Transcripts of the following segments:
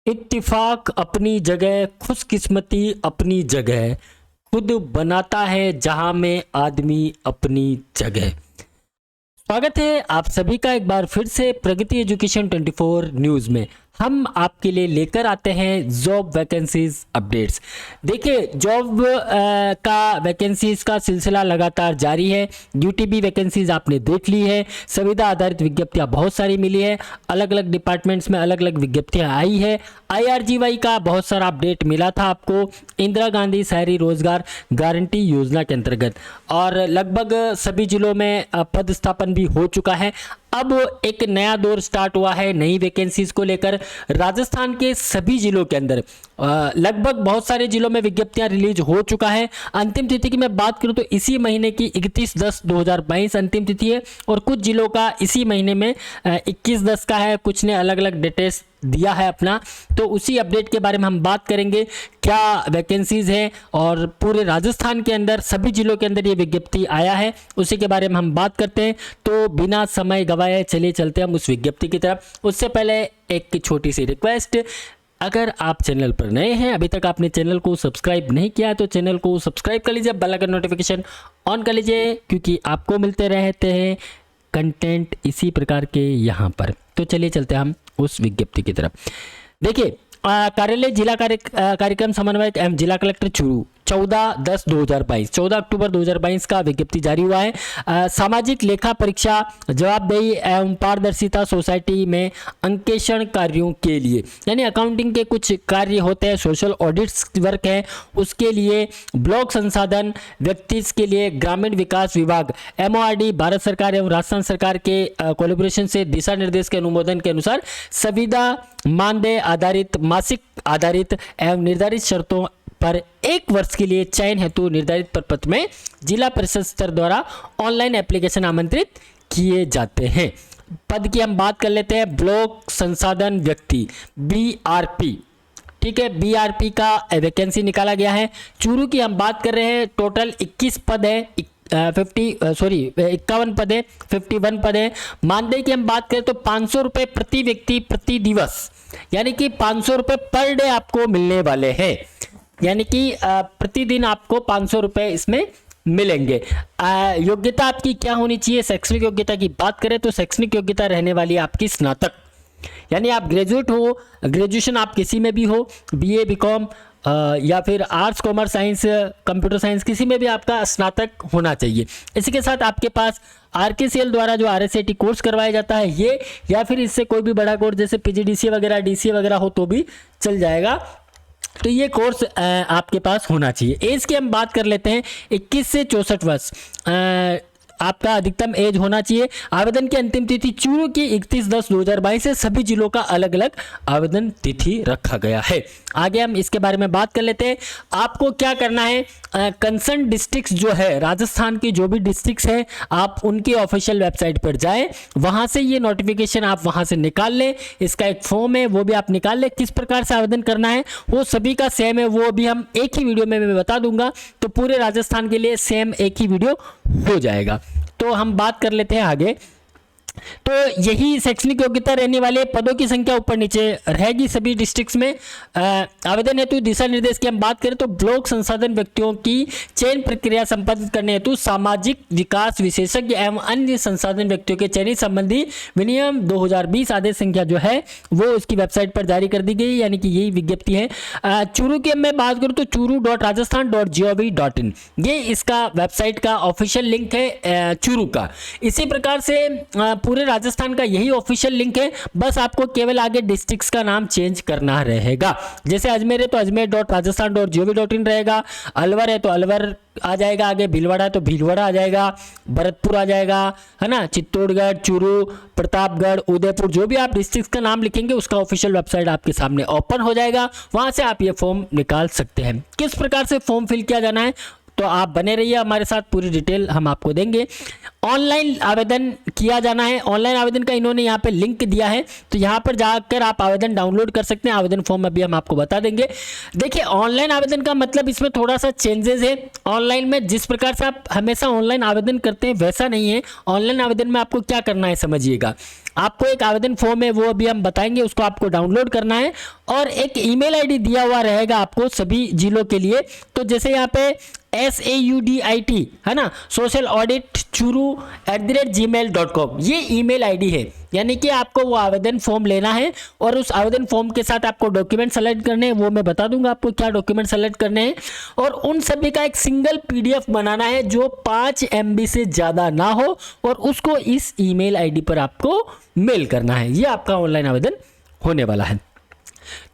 इत्तिफाक अपनी जगह, खुशकिस्मती अपनी जगह, खुद बनाता है जहां में आदमी अपनी जगह। स्वागत है आप सभी का एक बार फिर से प्रगति एजुकेशन 24 न्यूज़ में। हम आपके लिए लेकर आते हैं जॉब वैकेंसीज अपडेट्स। देखिए, जॉब का वैकेंसीज का सिलसिला लगातार जारी है। यूटीबी वैकेंसीज आपने देख ली है, संविदा आधारित विज्ञप्तियां बहुत सारी मिली है, अलग अलग डिपार्टमेंट्स में अलग अलग विज्ञप्तियां आई है। IRGY का बहुत सारा अपडेट मिला था आपको इंदिरा गांधी शहरी रोजगार गारंटी योजना के अंतर्गत, और लगभग सभी जिलों में पदस्थापन भी हो चुका है। अब एक नया दौर स्टार्ट हुआ है नई वैकेंसीज को लेकर। राजस्थान के सभी जिलों के अंदर लगभग बहुत सारे जिलों में विज्ञप्तियां रिलीज हो चुका है। अंतिम तिथि की मैं बात करूं तो इसी महीने की 31/10/2022 अंतिम तिथि है, और कुछ जिलों का इसी महीने में 21/10 का है। कुछ ने अलग अलग डिटेल्स दिया है अपना, तो उसी अपडेट के बारे में हम बात करेंगे। क्या वैकेंसीज है और पूरे राजस्थान के अंदर सभी जिलों के अंदर ये विज्ञप्ति आया है, उसी के बारे में हम बात करते हैं। तो बिना समय गवाए चलिए चलते हैं हम उस विज्ञप्ति की तरफ। उससे पहले एक छोटी सी रिक्वेस्ट, अगर आप चैनल पर नए हैं, अभी तक आपने चैनल को सब्सक्राइब नहीं किया है तो चैनल को सब्सक्राइब कर लीजिए, बेल आइकन नोटिफिकेशन ऑन कर लीजिए, क्योंकि आपको मिलते रहते हैं कंटेंट इसी प्रकार के यहाँ पर। तो चलिए चलते हैं हम उस विज्ञप्ति की तरफ। देखिए, कार्यालय जिला कार्यक्रम समन्वयक एवं जिला कलेक्टर चूरू 14/10/2022 14 अक्टूबर 2022 का विज्ञप्ति जारी हुआ है। सामाजिक लेखा परीक्षा जवाबदेही एवं पारदर्शिता सोसाइटी में अंकेक्षण कार्यों के लिए, यानी अकाउंटिंग के कुछ कार्य होते हैं, सोशल ऑडिट्स वर्क है, उसके लिए ब्लॉक संसाधन व्यक्ति के लिए ग्रामीण विकास विभाग MORD भारत सरकार एवं राजस्थान सरकार के कोलैबोरेशन से दिशा निर्देश के अनुमोदन के अनुसार संविदा मानदेय आधारित, मासिक आधारित एवं निर्धारित शर्तों पर 1 वर्ष के लिए चयन हेतु निर्धारित प्रपत्र में जिला परिषद स्तर द्वारा ऑनलाइन एप्लीकेशन आमंत्रित किए जाते हैं। पद की हम बात कर लेते हैं। ब्लॉक संसाधन व्यक्ति BRP, ठीक है, BRP का वैकेंसी निकाला गया है। चूरू की हम बात कर रहे हैं, टोटल 21 पद है, 51 पद है, 51 पद है। मानदेय की हम बात करें तो 500 रुपये प्रति व्यक्ति प्रति दिवस, यानी कि 500 रुपये पर डे आपको मिलने वाले हैं, यानी कि प्रतिदिन आपको 500 रुपये इसमें मिलेंगे। योग्यता आपकी क्या होनी चाहिए? शैक्षणिक योग्यता की बात करें तो शैक्षणिक योग्यता रहने वाली आपकी स्नातक, यानी आप ग्रेजुएट हो, ग्रेजुएशन आप किसी में भी हो, BA BCom या फिर arts commerce science computer science, किसी में भी आपका स्नातक होना चाहिए। इसी के साथ आपके पास RKCL द्वारा जो RSAT कोर्स करवाया जाता है ये, या फिर इससे कोई भी बड़ा कोर्स जैसे PGDCA वगैरह, DCA वगैरह हो तो भी चल जाएगा। तो ये कोर्स आपके पास होना चाहिए। एज की हम बात कर लेते हैं, 21 से 64 वर्ष आपका अधिकतम एज होना चाहिए। आवेदन की अंतिम तिथि चूरू की 31/10/2022 से सभी जिलों का अलग अलग आवेदन तिथि रखा गया है। आगे हम इसके बारे में बात कर लेते हैं। आपको क्या करना है, कंसर्न डिस्ट्रिक्ट्स जो है, राजस्थान की जो भी डिस्ट्रिक्ट्स है, आप उनकी ऑफिशियल वेबसाइट पर जाएं, वहां से ये नोटिफिकेशन आप वहां से निकाल लें। इसका एक फॉर्म है, वो भी आप निकाल लें। किस प्रकार से आवेदन करना है वो सभी का सेम है, वो भी हम एक ही वीडियो में मैं बता दूंगा, तो पूरे राजस्थान के लिए सेम एक ही वीडियो हो जाएगा। तो हम बात कर लेते हैं आगे। तो यही शैक्षणिक योग्यता रहने वाले पदों की संख्या ऊपर नीचे रहेगी सभी डिस्ट्रिक्ट्स में। आवेदन हेतु दिशा निर्देश की हम बात करें तो ब्लॉक संसाधन व्यक्तियों की चयन प्रक्रिया संपादित करने हेतु सामाजिक विकास विशेषज्ञ एवं अन्य संसाधन व्यक्तियों के चयन संबंधी विनियम 2020 आदेश संख्या जो है वो उसकी वेबसाइट पर जारी कर दी गई, यानी कि यही विज्ञप्ति है। चूरू की मैं बात करूँ तो churu.rajasthan.gov.in ये इसका वेबसाइट का ऑफिशियल लिंक है चूरू का। इसी प्रकार से पूरे राजस्थान का यही ऑफिशियल लिंक है, बस आपको केवल आगे डिस्ट्रिक्ट्स का नाम चेंज करना रहेगा। जैसे अजमेर है तो अजमेर.rajasthan.gov.in रहेगा, अलवर है तो अलवर आ जाएगा, आगे भीलवाड़ा है तो भीलवाड़ा आ जाएगा, भरतपुर आ जाएगा, है ना, चित्तौड़गढ़, चूरू, प्रतापगढ़, उदयपुर, जो भी आप डिस्ट्रिक्ट का नाम लिखेंगे उसका ऑफिशियल वेबसाइट आपके सामने ओपन हो जाएगा, वहां से आप ये फॉर्म निकाल सकते हैं। किस प्रकार से फॉर्म फिल किया जाना है तो आप बने रहिए हमारे साथ, पूरी डिटेल हम आपको देंगे। ऑनलाइन आवेदन किया जाना है, ऑनलाइन आवेदन का इन्होंने यहाँ पे लिंक दिया है, तो यहाँ पर जाकर आप आवेदन डाउनलोड कर सकते हैं। आवेदन फॉर्म अभी हम आपको बता देंगे। देखिए ऑनलाइन आवेदन का मतलब इसमें थोड़ा सा चेंजेस है। ऑनलाइन में जिस प्रकार से आप हमेशा ऑनलाइन आवेदन करते हैं वैसा नहीं है। ऑनलाइन आवेदन में आपको क्या करना है समझिएगा, आपको एक आवेदन फॉर्म है वो अभी हम बताएंगे, उसको आपको डाउनलोड करना है और एक ईमेल आईडी दिया हुआ रहेगा आपको सभी जिलों के लिए। तो जैसे यहाँ पे SAUDIT है ना, सोशल ऑडिट churu@gmail.com, ये ईमेल आईडी है। यानी कि आपको वो आवेदन फॉर्म लेना है और उस आवेदन फॉर्म के साथ आपको डॉक्यूमेंट सेलेक्ट करने हैं, वो मैं बता दूंगा आपको क्या डॉक्यूमेंट सेलेक्ट करने हैं, और उन सभी का एक सिंगल PDF बनाना है जो 5 MB से ज़्यादा ना हो, और उसको इस ईमेल आईडी पर आपको मेल करना है। ये आपका ऑनलाइन आवेदन होने वाला है।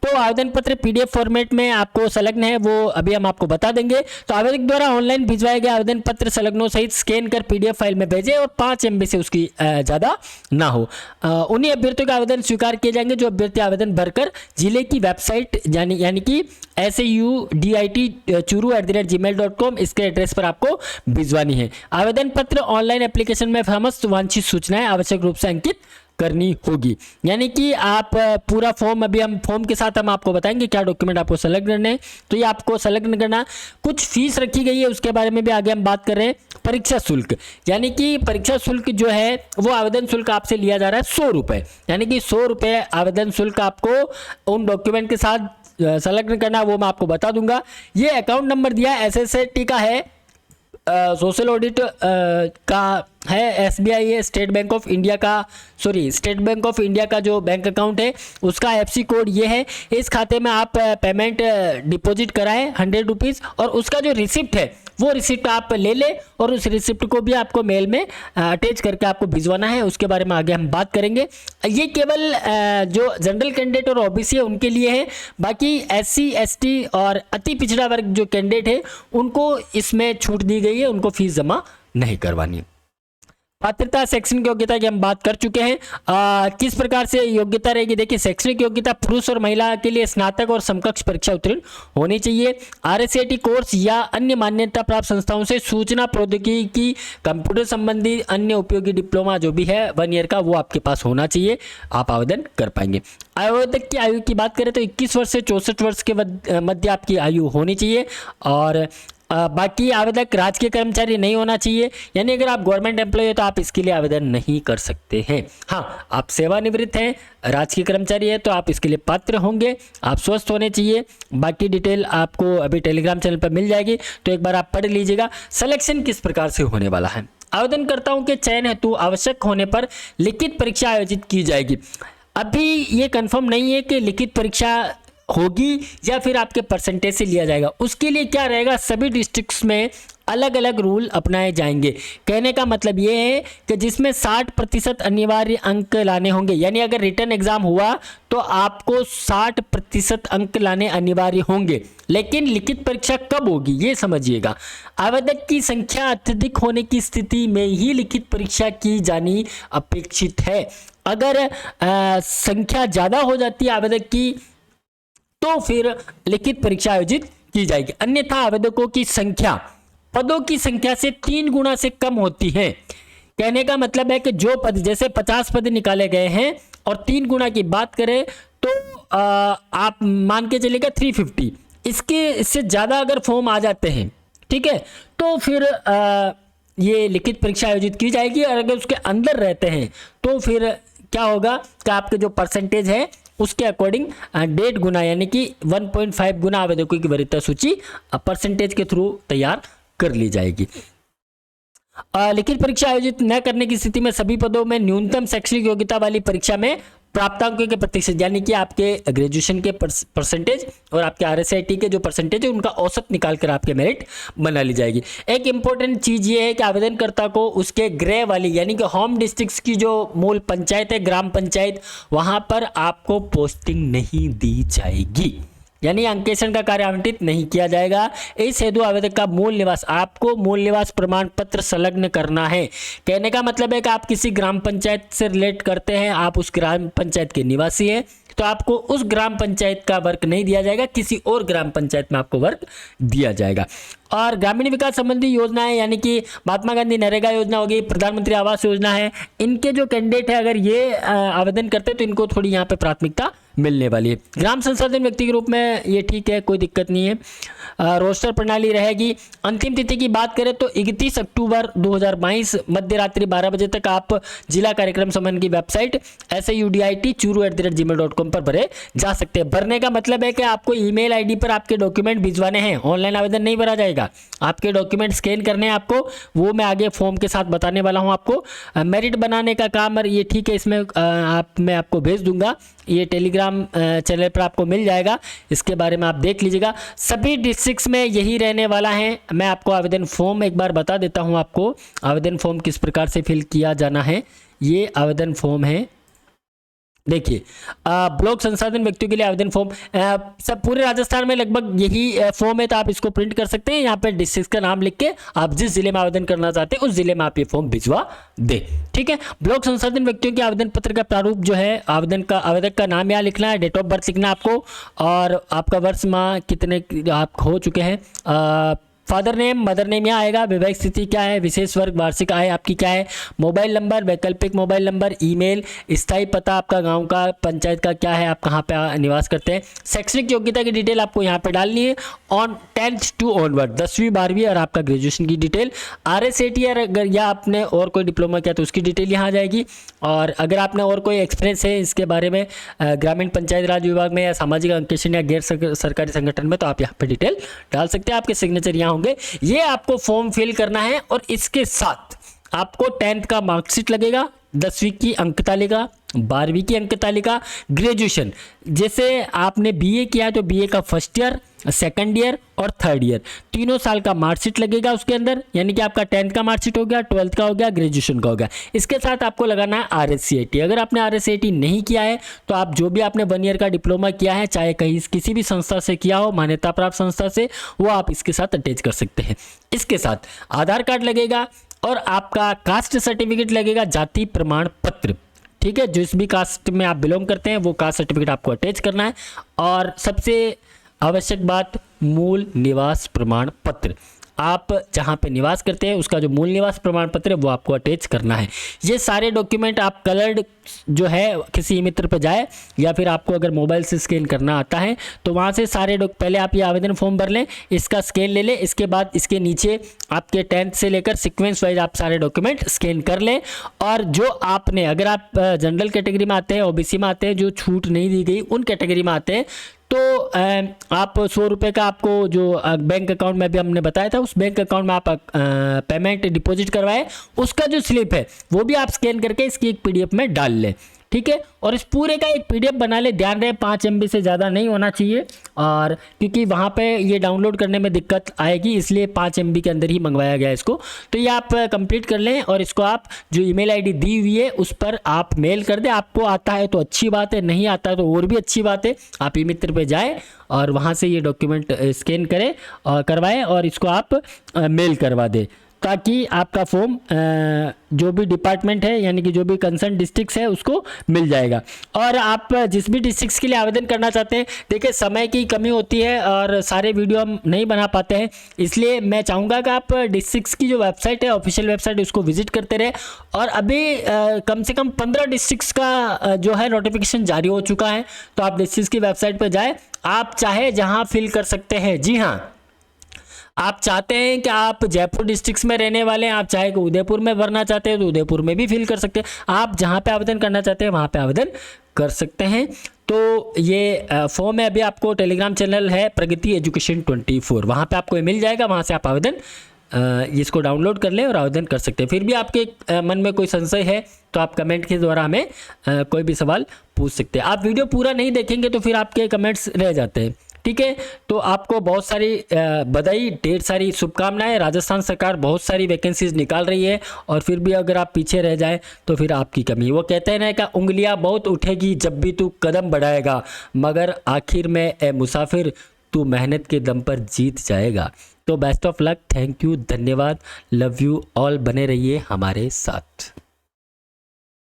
तो आवेदन पत्र PDF फॉर्मेट में आपको संलग्न है, वो अभी हम आपको बता देंगे। तो आवेदक द्वारा ऑनलाइन भिजवाए गए आवेदन पत्र संलग्नों सहित स्कैन कर PDF फाइल में भेजें और 5 MB से उसकी ज़्यादा ना हो। उन्हीं अभ्यर्थियों के आवेदन स्वीकार किए जाएंगे जो अभ्यर्थी आवेदन भरकर जिले की वेबसाइट यानी कि SAUDIT churu@gmail.com इसके एड्रेस पर आपको भिजवानी है। आवेदन पत्र ऑनलाइन एप्लीकेशन में समस्त वांछित सूचनाएं आवश्यक रूप से अंकित करनी होगी। यानी कि आप पूरा फॉर्म, अभी हम फॉर्म के साथ हम आपको बताएंगे क्या डॉक्यूमेंट आपको सेलेक्ट करने हैं। तो ये आपको सेलेक्ट करना, कुछ फीस रखी गई है उसके बारे में भी आगे हम बात कर रहे हैं। परीक्षा शुल्क, यानी कि परीक्षा शुल्क जो है वो आवेदन शुल्क आपसे लिया जा रहा है 100 रुपये, यानी कि 100 रुपये आवेदन शुल्क आपको उन डॉक्यूमेंट के साथ सेलेक्ट करना, वो मैं आपको बता दूंगा। ये अकाउंट नंबर दिया SSAT का है, सोशल ऑडिट का है, SBI है, स्टेट बैंक ऑफ इंडिया का जो बैंक अकाउंट है उसका FC कोड ये है। इस खाते में आप पेमेंट डिपॉजिट कराएं 100 रुपीज़, और उसका जो रिसिप्ट है वो रिसिप्ट आप ले लें और उस रिसिप्ट को भी आपको मेल में अटैच करके आपको भिजवाना है। उसके बारे में आगे हम बात करेंगे। ये केवल जो जनरल कैंडिडेट और OBC है उनके लिए है, बाकी SC ST और अति पिछड़ा वर्ग जो कैंडिडेट है उनको इसमें छूट दी गई है, उनको फीस जमा नहीं करवानी। पात्रता शैक्षणिक योग्यता की हम बात कर चुके हैं। किस प्रकार से योग्यता रहेगी, देखिए शैक्षणिक योग्यता पुरुष और महिला के लिए स्नातक और समकक्ष परीक्षा उत्तीर्ण होनी चाहिए। RSAT कोर्स या अन्य मान्यता प्राप्त संस्थाओं से सूचना प्रौद्योगिकी, कंप्यूटर संबंधी अन्य उपयोगी डिप्लोमा जो भी है 1 ईयर का, वो आपके पास होना चाहिए, आप आवेदन कर पाएंगे। आवेदक की आयु की बात करें तो 21 वर्ष से 64 वर्ष के मध्य आपकी आयु होनी चाहिए। और बाकी आवेदक राजकीय कर्मचारी नहीं होना चाहिए, यानी अगर आप गवर्नमेंट एम्प्लॉय हो तो आप इसके लिए आवेदन नहीं कर सकते हैं। हाँ, आप सेवानिवृत्त हैं, राजकीय कर्मचारी है तो आप इसके लिए पात्र होंगे। आप स्वस्थ होने चाहिए। बाकी डिटेल आपको अभी टेलीग्राम चैनल पर मिल जाएगी, तो एक बार आप पढ़ लीजिएगा। सिलेक्शन किस प्रकार से होने वाला है, आवेदनकर्ताओं के चयन हेतु आवश्यक होने पर लिखित परीक्षा आयोजित की जाएगी। अभी ये कंफर्म नहीं है कि लिखित परीक्षा होगी या फिर आपके परसेंटेज से लिया जाएगा। उसके लिए क्या रहेगा, सभी डिस्ट्रिक्ट्स में अलग अलग रूल अपनाए जाएंगे। कहने का मतलब ये है कि जिसमें 60% अनिवार्य अंक लाने होंगे, यानी अगर रिटन एग्जाम हुआ तो आपको 60% अंक लाने अनिवार्य होंगे। लेकिन लिखित परीक्षा कब होगी ये समझिएगा। आवेदक की संख्या अत्यधिक होने की स्थिति में ही लिखित परीक्षा की जानी अपेक्षित है। अगर संख्या ज़्यादा हो जाती है आवेदक की तो फिर लिखित परीक्षा आयोजित की जाएगी, अन्यथा आवेदकों की संख्या पदों की संख्या से 3 गुना से कम होती है। कहने का मतलब है कि जो पद, जैसे 50 पद निकाले गए हैं और 3 गुना की बात करें तो आप मान के चलिएगा 350, इससे ज़्यादा अगर फॉर्म आ जाते हैं, ठीक है, तो फिर ये लिखित परीक्षा आयोजित की जाएगी। और अगर उसके अंदर रहते हैं तो फिर क्या होगा कि आपके जो परसेंटेज है उसके अकॉर्डिंग 1.5 गुना यानी कि 1.5 गुना आवेदकों की वरीयता सूची परसेंटेज के थ्रू तैयार कर ली जाएगी। लिखित परीक्षा आयोजित न करने की स्थिति में सभी पदों में न्यूनतम शैक्षणिक योग्यता वाली परीक्षा में प्राप्तांकों के प्रतिशत, यानी कि आपके ग्रेजुएशन के परसेंटेज और आपके RSAT के जो परसेंटेज है उनका औसत निकाल कर आपके मेरिट बना ली जाएगी। एक इंपॉर्टेंट चीज़ ये है कि आवेदनकर्ता को उसके गृह वाली यानी कि होम डिस्ट्रिक्ट्स की जो मूल पंचायत है, ग्राम पंचायत, वहाँ पर आपको पोस्टिंग नहीं दी जाएगी। यानी अंकेक्षण का कार्य आवंटित नहीं किया जाएगा। इस हेतु आवेदक का मूल निवास, आपको मूल निवास प्रमाण पत्र संलग्न करना है। कहने का मतलब है कि आप किसी ग्राम पंचायत से रिलेट करते हैं, आप उस ग्राम पंचायत के निवासी हैं, तो आपको उस ग्राम पंचायत का वर्क नहीं दिया जाएगा, किसी और ग्राम पंचायत में आपको वर्क दिया जाएगा। और ग्रामीण विकास संबंधी योजनाएं यानी कि महात्मा गांधी नरेगा योजना होगी, प्रधानमंत्री आवास योजना है, इनके जो कैंडिडेट है अगर ये आवेदन करते हैं तो इनको थोड़ी यहाँ पे प्राथमिकता मिलने वाली है। ग्राम संसाधन व्यक्ति के रूप में ये ठीक है, कोई दिक्कत नहीं है। रोस्टर प्रणाली रहेगी। अंतिम तिथि की बात करें तो 31 अक्टूबर 2022 मध्य रात्रि 12 बजे तक आप जिला कार्यक्रम समन्वय की वेबसाइट saudit@gmail.com पर भरे जा सकते हैं। भरने का मतलब है कि आपको ईमेल आईडी पर आपके डॉक्यूमेंट भिजवाने हैं, ऑनलाइन आवेदन नहीं भरा जाएगा। आपके डॉक्यूमेंट स्कैन करने हैं आपको, वो मैं आगे फॉर्म के साथ बताने वाला हूं आपको। मेरिट बनाने का काम और ये ठीक है, इसमें मैं आपको भेज दूंगा, ये टेलीग्राम चैनल पर आपको मिल जाएगा, इसके बारे में आप देख लीजिएगा। सभी डिस्ट्रिक्ट्स में यही रहने वाला है। मैं आपको आवेदन फॉर्म एक बार बता देता हूं आपको, आवेदन फॉर्म किस प्रकार से फिल किया जाना है। ये आवेदन फॉर्म है, देखिए ब्लॉक संसाधन व्यक्तियों के लिए आवेदन फॉर्म, सब पूरे राजस्थान में लगभग यही फॉर्म है, तो आप इसको प्रिंट कर सकते हैं। यहाँ पे डिस्ट्रिक्ट का नाम लिख के आप जिस जिले में आवेदन करना चाहते हैं उस जिले में आप ये फॉर्म भिजवा दे, ठीक है। ब्लॉक संसाधन व्यक्तियों के आवेदन पत्र का प्रारूप जो है, आवेदक का नाम यहाँ लिखना है, डेट ऑफ बर्थ लिखना है आपको, और आपका वर्ष माह कितने आप हो चुके हैं, फादर नेम मदर नेम यहाँ आएगा, वैवाहिक स्थिति क्या है, विशेष वर्ग, वार्षिक आय आपकी क्या है, मोबाइल नंबर, वैकल्पिक मोबाइल नंबर, ईमेल, स्थायी पता आपका गांव का पंचायत का क्या है, आप कहाँ पे निवास करते हैं, शैक्षणिक योग्यता की डिटेल आपको यहाँ पे डालनी है, ऑन 10th टू ऑनवर्ड 10वीं 12वीं और आपका ग्रेजुएशन की डिटेल, RSAT अगर या आपने और कोई डिप्लोमा किया तो उसकी डिटेल यहाँ आ जाएगी। और अगर आपने और कोई एक्सपीरियंस है इसके बारे में ग्रामीण पंचायत राज विभाग में या सामाजिक अंकेक्षण या गैर सरकारी संगठन में, तो आप यहाँ पे डिटेल डाल सकते हैं, आपके सिग्नेचर यहाँ होंगे। ये आपको फॉर्म फिल करना है और इसके साथ आपको 10th का मार्कशीट लगेगा, 10वीं की अंक तालिका, 12वीं की अंक तालिका, ग्रेजुएशन जैसे आपने BA किया है तो BA का फर्स्ट ईयर, सेकंड ईयर और थर्ड ईयर, तीनों साल का मार्कशीट लगेगा उसके अंदर, यानी कि आपका 10th का मार्कशीट हो गया, 12th का हो गया, ग्रेजुएशन का हो गया। इसके साथ आपको लगाना है RSAT। अगर आपने RSAT नहीं किया है तो आप जो भी आपने 1 ईयर का डिप्लोमा किया है, चाहे कहीं किसी भी संस्था से किया हो, मान्यता प्राप्त संस्था से, वो आप इसके साथ अटैच कर सकते हैं। इसके साथ आधार कार्ड लगेगा और आपका कास्ट सर्टिफिकेट लगेगा, जाति प्रमाण पत्र, ठीक है। जिस भी कास्ट में आप बिलोंग करते हैं वो कास्ट सर्टिफिकेट आपको अटैच करना है। और सबसे आवश्यक बात, मूल निवास प्रमाण पत्र, आप जहाँ पे निवास करते हैं उसका जो मूल निवास प्रमाण पत्र है वो आपको अटैच करना है। ये सारे डॉक्यूमेंट आप कलर्ड जो है किसी मित्र पे जाए, या फिर आपको अगर मोबाइल से स्कैन करना आता है तो वहाँ से सारे पहले आप ये आवेदन फॉर्म भर लें, इसका स्कैन ले लें, इसके बाद इसके नीचे आपके 10th से लेकर सीक्वेंस वाइज आप सारे डॉक्यूमेंट स्कैन कर लें। और जो आपने, अगर आप जनरल कैटेगरी में आते हैं, OBC में आते हैं, जो छूट नहीं दी गई उन कैटेगरी में आते हैं, तो आप 100 रुपये का आपको जो बैंक अकाउंट में भी हमने बताया था, उस बैंक अकाउंट में आप पेमेंट डिपॉजिट करवाए, उसका जो स्लिप है वो भी आप स्कैन करके इसकी एक PDF में डाल लें, ठीक है। और इस पूरे का एक PDF बना ले, ध्यान रहे 5 MB से ज़्यादा नहीं होना चाहिए, और क्योंकि वहाँ पे ये डाउनलोड करने में दिक्कत आएगी इसलिए 5 MB के अंदर ही मंगवाया गया इसको। तो ये आप कंप्लीट कर लें और इसको आप जो ईमेल आईडी दी हुई है उस पर आप मेल कर दें। आपको आता है तो अच्छी बात है, नहीं आता है तो और भी अच्छी बात है। आप ई-मित्र पे जाएँ और वहाँ से ये डॉक्यूमेंट स्कैन करें और करवाएँ और इसको आप मेल करवा दें, ताकि आपका फॉर्म जो भी डिपार्टमेंट है यानी कि जो भी कंसर्न डिस्ट्रिक्ट है उसको मिल जाएगा। और आप जिस भी डिस्ट्रिक्ट के लिए आवेदन करना चाहते हैं, देखिए समय की कमी होती है और सारे वीडियो हम नहीं बना पाते हैं, इसलिए मैं चाहूँगा कि आप डिस्ट्रिक्ट की जो वेबसाइट है, ऑफिशियल वेबसाइट, उसको विजिट करते रहे। और अभी कम से कम 15 डिस्ट्रिक्ट का जो है नोटिफिकेशन जारी हो चुका है, तो आप डिस्ट्रिक्ट की वेबसाइट पर जाए, आप चाहे जहाँ फिल कर सकते हैं। जी हाँ, आप चाहते हैं कि आप जयपुर डिस्ट्रिक्ट में रहने वाले हैं, आप चाहे कि उदयपुर में भरना चाहते हैं तो उदयपुर में भी फिल कर सकते हैं। आप जहां पे आवेदन करना चाहते हैं वहां पे आवेदन कर सकते हैं। तो ये फॉर्म है, अभी आपको टेलीग्राम चैनल है प्रगति एजुकेशन 24, वहां पे आपको मिल जाएगा, वहां से आप आवेदन इसको डाउनलोड कर लें और आवेदन कर सकते हैं। फिर भी आपके मन में कोई संशय है तो आप कमेंट के द्वारा हमें कोई भी सवाल पूछ सकते हैं। आप वीडियो पूरा नहीं देखेंगे तो फिर आपके कमेंट्स रह जाते हैं, ठीक है, तो आपको बहुत सारी बधाई, ढेर सारी शुभकामनाएं। राजस्थान सरकार बहुत सारी वैकेंसीज निकाल रही है और फिर भी अगर आप पीछे रह जाए तो फिर आपकी कमी। वो कहते हैं ना कि उंगलियां बहुत उठेगी जब भी तू कदम बढ़ाएगा, मगर आखिर में ए मुसाफिर तू मेहनत के दम पर जीत जाएगा। तो best of luck, thank you, धन्यवाद, लव यू ऑल, बने रहिए हमारे साथ।